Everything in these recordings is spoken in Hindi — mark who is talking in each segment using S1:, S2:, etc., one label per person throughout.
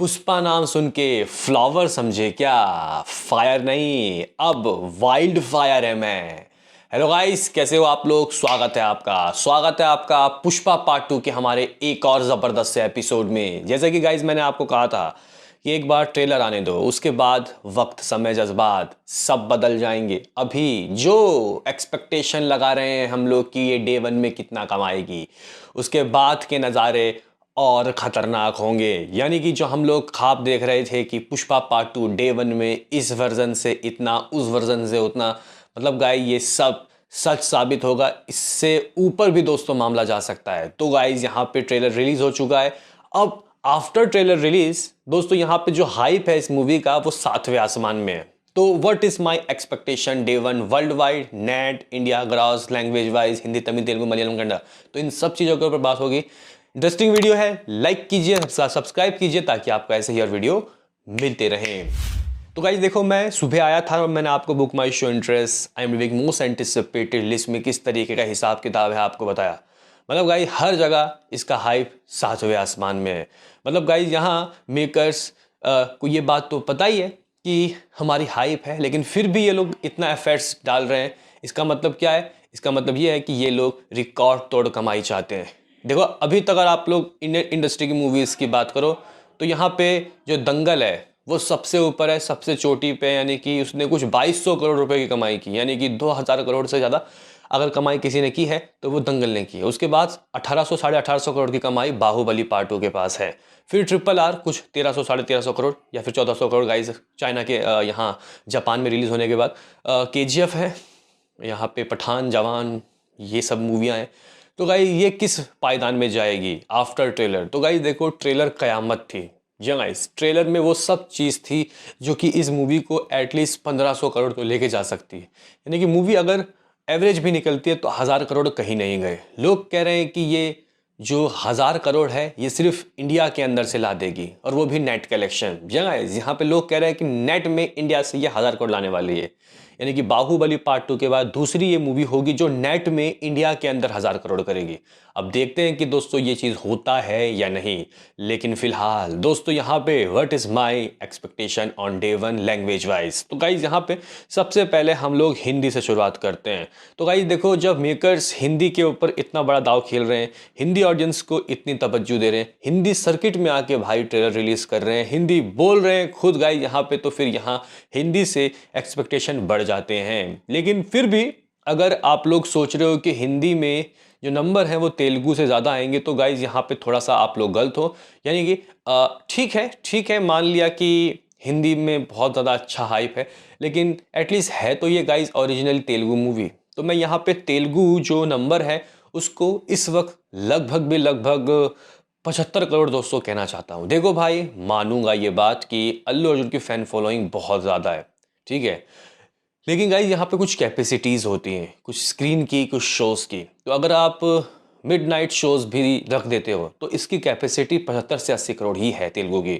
S1: पुष्पा नाम सुन के फ्लावर समझे क्या? फायर नहीं, अब वाइल्ड फायर है मैं। हेलो गाइस, कैसे हो आप लोग? स्वागत है आपका पुष्पा पार्ट 2 के हमारे एक और ज़बरदस्त से एपिसोड में। जैसे कि गाइस मैंने आपको कहा था कि एक बार ट्रेलर आने दो, उसके बाद वक्त, समय, जज्बात सब बदल जाएंगे। अभी जो एक्सपेक्टेशन लगा रहे हैं हम लोग कि ये डे वन में कितना कमाएगी, उसके बाद के नज़ारे और ख़तरनाक होंगे। यानी कि जो हम लोग ख्वाब देख रहे थे कि पुष्पा पार्ट 2 डे वन में इस वर्जन से इतना, उस वर्जन से उतना, मतलब गाय ये सब सच साबित होगा। इससे ऊपर भी दोस्तों मामला जा सकता है। तो गाइज यहाँ पे ट्रेलर रिलीज हो चुका है। अब आफ्टर ट्रेलर रिलीज दोस्तों यहाँ पे जो हाइप है इस मूवी का वो सातवें आसमान में है। तो what is my expectation day one world wide, net, India, gross, language wise, Hindi, Tamil, Telugu, Malayalam, Kannada, तो इन सब चीज़ों के ऊपर बात होगी। इंटरेस्टिंग वीडियो है, लाइक कीजिए, सब्सक्राइब कीजिए ताकि आपको ऐसे ही और वीडियो मिलते रहें। तो गाइस देखो, मैं सुबह आया था और मैंने आपको book my show interest, I am living most anticipated list में किस तरीके का हिसाब किताब है आपको बताया। मतलब गाइस हर जगह इसका हाइप सातवें आसमान में है। मतलब गाइस यहाँ मेकर्स को ये बात तो पता ही है कि हमारी हाइप है, लेकिन फिर भी ये लोग इतना एफर्ट्स डाल रहे हैं। इसका मतलब क्या है? इसका मतलब ये है कि ये लोग रिकॉर्ड तोड़ कमाई चाहते हैं। देखो, अभी तक अगर आप लोग इंडियन इंडस्ट्री की मूवीज़ की बात करो तो यहाँ पे जो दंगल है वो सबसे ऊपर है, सबसे चोटी पे। यानी कि उसने कुछ 2200 करोड़ रुपए की कमाई की, यानी कि 2000 करोड़ से ज़्यादा अगर कमाई किसी ने की है तो वो दंगल ने की है। उसके बाद 1800 साढ़े 1800 करोड़ की कमाई बाहुबली पार्ट 2 के पास है। फिर ट्रिपल आर कुछ 1300 साढ़े 1300 करोड़ या फिर 1400 करोड़ गाइस चाइना के यहाँ जापान में रिलीज़ होने के बाद। KGF है यहाँ पे, पठान, जवान, ये सब मूवियाँ हैं। तो गाइस ये किस पायदान में जाएगी आफ्टर ट्रेलर? तो गाइस देखो, ट्रेलर कयामत थी। जी गाइस, ट्रेलर में वो सब चीज़ थी जो कि इस मूवी को एटलीस्ट 1500 करोड़ तो लेके जा सकती है। यानी कि मूवी अगर एवरेज भी निकलती है तो 1000 करोड़ कहीं नहीं गए। लोग कह रहे हैं कि ये जो 1000 करोड़ है ये सिर्फ इंडिया के अंदर से ला देगी, और वो भी नेट कलेक्शन। जी गाइस, यहाँ पे लोग कह रहे हैं कि नेट में इंडिया से ये 1000 करोड़ लाने वाली है। यानी कि बाहुबली पार्ट 2 के बाद दूसरी ये मूवी होगी जो नेट में इंडिया के अंदर 1000 करोड़ करेगी। अब देखते हैं कि दोस्तों ये चीज़ होता है या नहीं। लेकिन फिलहाल दोस्तों यहाँ पे what is my expectation on day one language wise. तो गाइज यहाँ पे सबसे पहले हम लोग हिंदी से शुरुआत करते हैं। तो गाइज देखो, जब मेकर्स हिंदी के ऊपर इतना बड़ा दाव खेल रहे हैं, हिंदी ऑडियंस को इतनी तवज्जो दे रहे हैं, हिंदी सर्किट में आके भाई ट्रेलर रिलीज कर रहे हैं, हिंदी बोल रहे हैं खुद गाइज यहाँ पे, तो फिर यहाँ हिंदी से एक्सपेक्टेशन बढ़ जाते हैं। लेकिन फिर भी अगर आप लोग सोच रहे हो कि हिंदी में जो नंबर हैं वो तेलुगु से ज़्यादा आएंगे, तो गाइज यहाँ पे थोड़ा सा आप लोग गलत हो। यानी कि ठीक है, मान लिया कि हिंदी में बहुत ज़्यादा अच्छा हाइप है, लेकिन एटलीस्ट है तो ये गाइज ओरिजिनल तेलुगु मूवी। तो मैं यहाँ पे तेलुगु जो नंबर है उसको इस वक्त लगभग 75 करोड़ दोस्तों कहना चाहता हूँ। देखो भाई, मानूंगा ये बात कि अल्लू अर्जुन की फ़ैन फॉलोइंग बहुत ज़्यादा है, ठीक है, लेकिन गाइज यहाँ पे कुछ कैपेसिटीज़ होती हैं, कुछ स्क्रीन की, कुछ शोज़ की। तो अगर आप मिडनाइट शोज़ भी रख देते हो तो इसकी कैपेसिटी 75 से 80 करोड़ ही है तेलुगु की।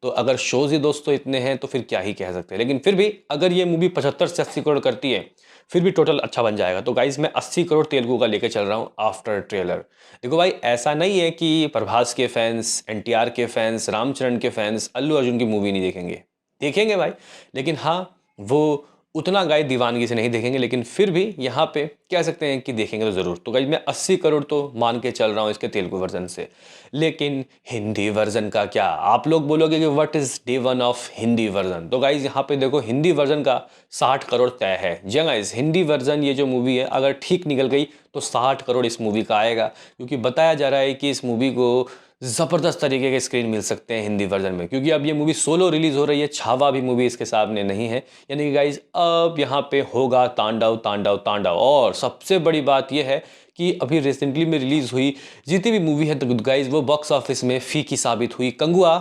S1: तो अगर शोज़ ही दोस्तों इतने हैं तो फिर क्या ही कह सकते हैं। लेकिन फिर भी अगर ये मूवी 75 से 80 करोड़ करती है फिर भी टोटल अच्छा बन जाएगा। तो गाइज मैं 80 करोड़ तेलुगु का लेके चल रहा हूँ आफ्टर ट्रेलर। देखो भाई, ऐसा नहीं है कि प्रभास के फैंस, NTR के फैंस, रामचरण के फैंस अल्लू अर्जुन की मूवी नहीं देखेंगे। देखेंगे भाई, लेकिन हाँ, वो उतना गाइस दीवानगी से नहीं देखेंगे, लेकिन फिर भी यहाँ पे कह सकते हैं कि देखेंगे तो ज़रूर। तो गाइस मैं 80 करोड़ तो मान के चल रहा हूँ इसके तेलुगु वर्जन से। लेकिन हिंदी वर्जन का क्या? आप लोग बोलोगे कि what is day one of Hindi version? तो गाइस यहाँ पे देखो, हिंदी वर्जन का 60 करोड़ तय है। जी गाइस, हिंदी वर्जन ये जो मूवी है अगर ठीक निकल गई तो 60 करोड़ इस मूवी का आएगा, क्योंकि बताया जा रहा है कि इस मूवी को ज़बरदस्त तरीके के स्क्रीन मिल सकते हैं हिंदी वर्जन में, क्योंकि अब ये मूवी सोलो रिलीज़ हो रही है, छावा भी मूवी इसके सामने नहीं है। यानी कि गाइज अब यहाँ पे होगा तांडव तांडव तांडव। और सबसे बड़ी बात यह है कि अभी रिसेंटली में रिलीज़ हुई जितनी भी मूवी है तो गाइज वो बॉक्स ऑफिस में फीकी साबित हुई। कंगुआ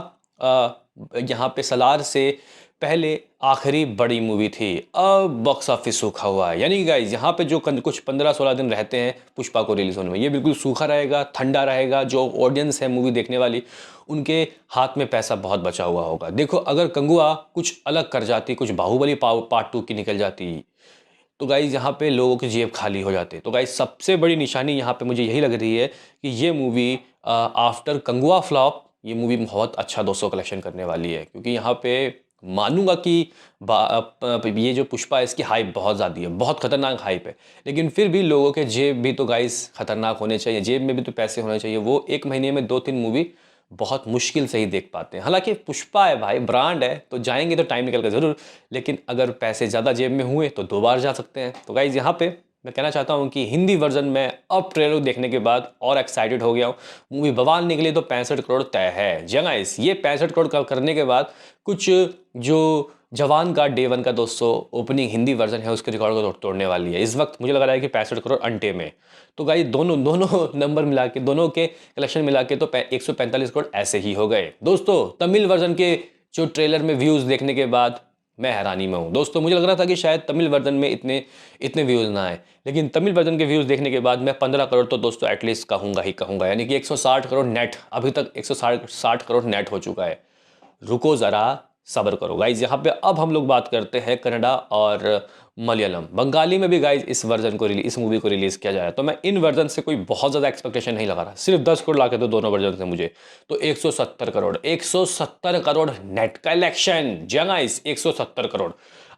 S1: यहाँ पे सलार से पहले आखिरी बड़ी मूवी थी, अब बॉक्स ऑफिस सूखा हुआ है। यानी कि गाइज यहाँ पे जो कुछ 15-16 दिन रहते हैं पुष्पा को रिलीज होने में, ये बिल्कुल सूखा रहेगा, ठंडा रहेगा। जो ऑडियंस है मूवी देखने वाली, उनके हाथ में पैसा बहुत बचा हुआ होगा। देखो, अगर कंगुआ कुछ अलग कर जाती, कुछ बाहुबली पार्ट 2 की निकल जाती, तो गाइज यहाँ पे लोगों की जेब खाली हो जाते। तो गाइज सबसे बड़ी निशानी यहाँ पे मुझे यही लग रही है कि ये मूवी आफ्टर कंगुआ फ्लॉप ये मूवी बहुत अच्छा दोस्तों कलेक्शन करने वाली है, क्योंकि यहाँ पे मानूंगा कि ये जो पुष्पा है इसकी हाइप बहुत ज़्यादा है, बहुत खतरनाक हाइप है। लेकिन फिर भी लोगों के जेब भी तो गाइस खतरनाक होने चाहिए, जेब में भी तो पैसे होने चाहिए। वो एक महीने में 2-3 मूवी बहुत मुश्किल से ही देख पाते हैं। हालांकि पुष्पा है भाई, ब्रांड है, तो जाएंगे तो टाइम निकल कर ज़रूर, लेकिन अगर पैसे ज़्यादा जेब में हुए तो 2 बार जा सकते हैं। तो गाइज यहाँ पे मैं कहना चाहता हूँ कि हिंदी वर्जन में अब ट्रेलर देखने के बाद और एक्साइटेड हो गया हूँ। मूवी बवाल निकली तो 65 करोड़ तय है। जगह इस ये 65 करोड़ का करने के बाद कुछ जो जवान का डे वन का दोस्तों ओपनिंग हिंदी वर्जन है उसके रिकॉर्ड को तोड़ने वाली है। इस वक्त मुझे लग रहा है कि 65 करोड़ अंटे में। तो गाइस दोनों दोनों नंबर मिला के, दोनों के कलेक्शन मिला के तो 145 करोड़ ऐसे ही हो गए। दोस्तों तमिल वर्जन के जो ट्रेलर में व्यूज़ देखने के बाद मैं हैरानी में हूँ। दोस्तों मुझे लग रहा था कि शायद तमिल वर्जन में इतने इतने व्यूज़ ना आए, लेकिन तमिल वर्जन के व्यूज़ देखने के बाद मैं 15 करोड़ तो दोस्तों एटलीस्ट कहूँगा ही कहूँगा। यानी कि 160 करोड़ नेट, अभी तक 160 करोड़ नेट हो चुका है। रुको ज़रा, सब्र करो गाइज। यहाँ पे अब हम लोग बात करते हैं कन्नड़ा और मलयालम। बंगाली में भी गाइज इस मूवी को रिलीज़ किया जाए, तो मैं इन वर्जन से कोई बहुत ज़्यादा एक्सपेक्टेशन नहीं लगा रहा। सिर्फ 10 करोड़ ला के तो दोनों वर्जन से मुझे तो 170 करोड़ नेट कलेक्शन। जगाइस 170 करोड़।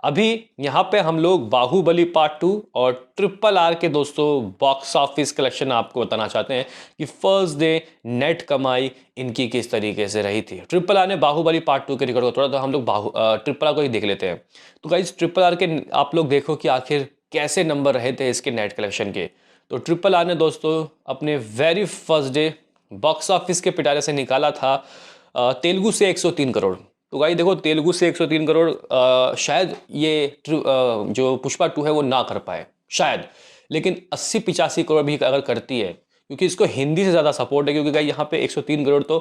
S1: अभी यहाँ पे हम लोग बाहुबली पार्ट 2 और RRR के दोस्तों बॉक्स ऑफिस कलेक्शन आपको बताना चाहते हैं कि फर्स्ट डे नेट कमाई इनकी किस तरीके से रही थी। RRR ने बाहुबली पार्ट 2 के रिकॉर्ड को तोड़ा, तो हम लोग RRR को ही देख लेते हैं। तो गाइस RRR के आप लोग देखो कि आखिर कैसे नंबर रहे थे इसके नेट कलेक्शन के। तो RRR ने दोस्तों अपने very first day box office के पिटारे से निकाला था तेलुगु से 103 करोड़। तो गाइस देखो तेलुगु से 103 करोड़, शायद ये जो पुष्पा 2 है वो ना कर पाए शायद, लेकिन 80-85 करोड़ भी अगर करती है, क्योंकि इसको हिंदी से ज़्यादा सपोर्ट है। क्योंकि गाइस यहाँ पे 103 करोड़ तो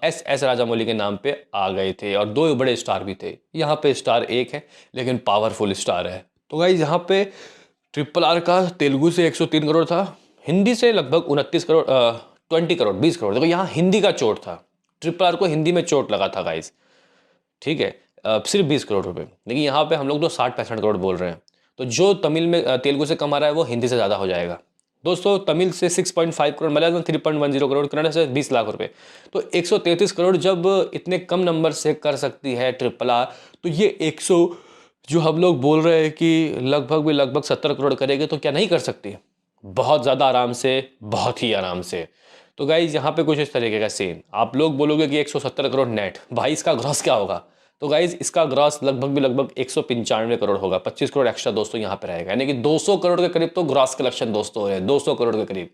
S1: एस राजामौली के नाम पे आ गए थे और 2 बड़े स्टार भी थे। यहाँ पे स्टार एक है लेकिन पावरफुल स्टार है। तो गाइस यहाँ पे RRR का तेलुगु से 103 करोड़ था, हिंदी से लगभग 29 करोड़ 20 करोड़ 20 करोड़। देखो यहाँ हिंदी का चोट था, RRR को हिंदी में चोट लगा था गाइस, ठीक है, सिर्फ 20 करोड़ रुपए। लेकिन यहाँ पे हम लोग तो 60-65 करोड़ बोल रहे हैं। तो जो तमिल में तेलुगु से कमा रहा है वो हिंदी से ज़्यादा हो जाएगा। दोस्तों तमिल से 6.5 करोड़, मलयालम 3.10 करोड़, कन्नड़ से 20 लाख रुपए। तो 133 करोड़ जब इतने कम नंबर से कर सकती है RRR, तो ये 100 जो हम लोग बोल रहे हैं कि लगभग 70 करोड़ करेगी, तो क्या नहीं कर सकती? बहुत ज़्यादा आराम से, बहुत ही आराम से। तो गाइज यहाँ पे कुछ इस तरीके का सीन। आप लोग बोलोगे कि 170 करोड़ नेट, भाई इसका ग्रॉस क्या होगा? तो गाइज इसका ग्रॉस लगभग 195 करोड़ होगा। 25 करोड़ एक्स्ट्रा दोस्तों यहाँ पे रहेगा, यानी कि 200 करोड़ के करीब तो ग्रॉस कलेक्शन दोस्तों है, 200 करोड़ के करीब।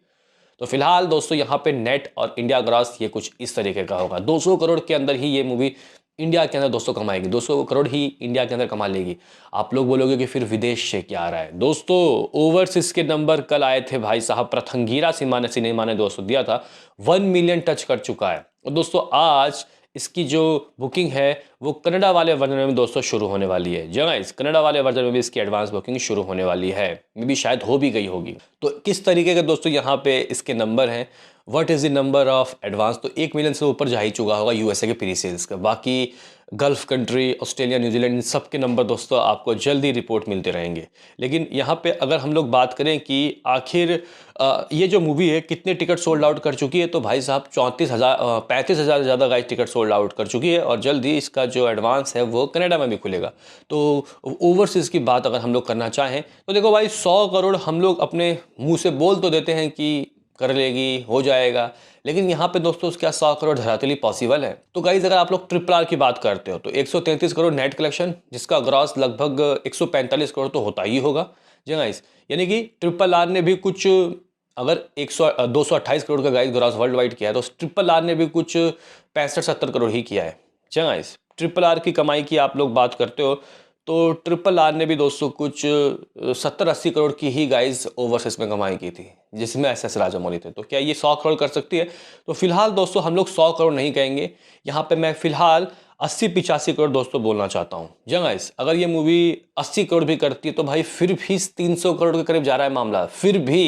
S1: तो फिलहाल दोस्तों यहाँ पे नेट और इंडिया ग्रॉस ये कुछ इस तरीके का होगा। 200 करोड़ के अंदर ही ये मूवी इंडिया के अंदर दोस्तों कमाएगी, 200 करोड़ ही इंडिया के अंदर कमा लेगी। आप लोग बोलोगे कि फिर विदेश से क्या आ रहा है? दोस्तों ओवरसीज के नंबर कल आए थे भाई साहब, प्रथंगीरा सिनेमा ने दोस्तों दिया था 1 मिलियन टच कर चुका है। और दोस्तों आज इसकी जो बुकिंग है वो कन्नड़ा वाले वर्जन में दोस्तों शुरू होने वाली है। जी इस कन्नड़ा वाले वर्जन में भी इसकी एडवांस बुकिंग शुरू होने वाली है, मे भी शायद हो भी गई होगी। तो किस तरीके के दोस्तों यहाँ पे इसके नंबर हैं, what is the number of advance? तो 1 मिलियन से ऊपर जा ही चुका होगा यूएसए के प्री सेल्स का। बाकी गल्फ कंट्री, ऑस्ट्रेलिया, न्यूजीलैंड, इन सब के नंबर दोस्तों आपको जल्दी रिपोर्ट मिलते रहेंगे। लेकिन यहाँ पे अगर हम लोग बात करें कि आखिर ये जो मूवी है कितने टिकट सोल्ड आउट कर चुकी है, तो भाई साहब 35,000 से ज़्यादा गाइस टिकट सोल्ड आउट कर चुकी है। और जल्दी इसका जो एडवांस है वो कनाडा में भी खुलेगा। तो ओवरसीज़ की बात अगर हम लोग करना चाहें तो देखो भाई 100 करोड़ हम लोग अपने मुंह से बोल तो देते हैं कि कर लेगी, हो जाएगा, लेकिन यहाँ पे दोस्तों क्या 100 करोड़ धरातली पॉसिबल है? तो गाइज अगर आप लोग RRR की बात करते हो तो 133 करोड़ नेट कलेक्शन, जिसका ग्रॉस लगभग 145 करोड़ तो होता ही होगा। जी गाइज, यानी कि RRR ने भी कुछ, अगर 228 करोड़ का गाइज ग्रॉस वर्ल्ड वाइड किया है, तो RRR ने भी कुछ 65-70 करोड़ ही किया है। जी गाइज RRR की कमाई की आप लोग बात करते हो तो RRR ने भी दोस्तों कुछ 70-80 करोड़ की ही गाइज ओवरसीज में कमाई की थी, जिसमें एस राजामौली थे। तो क्या ये 100 करोड़ कर सकती है? तो फिलहाल दोस्तों हम लोग 100 करोड़ नहीं कहेंगे, यहाँ पे मैं फिलहाल 80-85 करोड़ दोस्तों बोलना चाहता हूँ। जी गाइज अगर ये मूवी 80 करोड़ भी करती है तो भाई फिर भी 300 करोड़ के करीब जा रहा है मामला, फिर भी।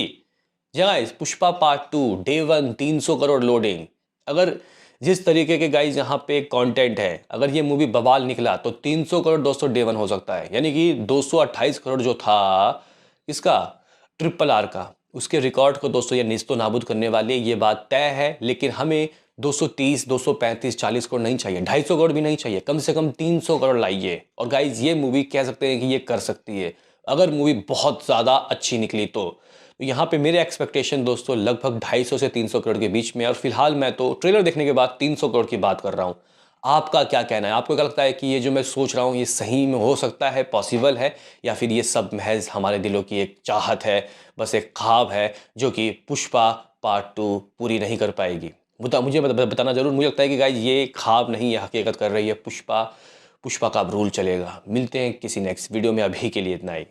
S1: जी guys Pushpa part 2 day 1 300 crore loading. अगर जिस तरीके के गाइज यहाँ पे कंटेंट है, अगर ये मूवी बवाल निकला तो 300 करोड़ दोस्तों डे 1 हो सकता है। यानी कि 228 करोड़ जो था इसका RRR का, उसके रिकॉर्ड को दोस्तों ये निस्तो नाबूद करने वाली है, ये बात तय है। लेकिन हमें 230, 235, 40 करोड़ नहीं चाहिए, 250 करोड़ भी नहीं चाहिए, कम से कम 300 करोड़ लाइए। और गाइज ये मूवी कह सकते हैं कि ये कर सकती है, अगर मूवी बहुत ज़्यादा अच्छी निकली तो यहाँ पे मेरे एक्सपेक्टेशन दोस्तों लगभग 250 से 300 करोड़ के बीच में। और फिलहाल मैं तो ट्रेलर देखने के बाद 300 करोड़ की बात कर रहा हूँ। आपका क्या कहना है? आपको क्या लगता है कि ये जो मैं सोच रहा हूँ ये सही में हो सकता है, पॉसिबल है, या फिर ये सब महज हमारे दिलों की एक चाहत है, बस एक ख्वाब है जो कि पुष्पा पार्ट 2 पूरी नहीं कर पाएगी? मुझे बताना ज़रूर। मुझे लगता है कि गाइज ये ख्वाब नहीं, ये हकीकत कर रही है पुष्पा। पुष्पा का अब रूल चलेगा। मिलते हैं किसी नेक्स्ट वीडियो में, अभी के लिए इतना ही।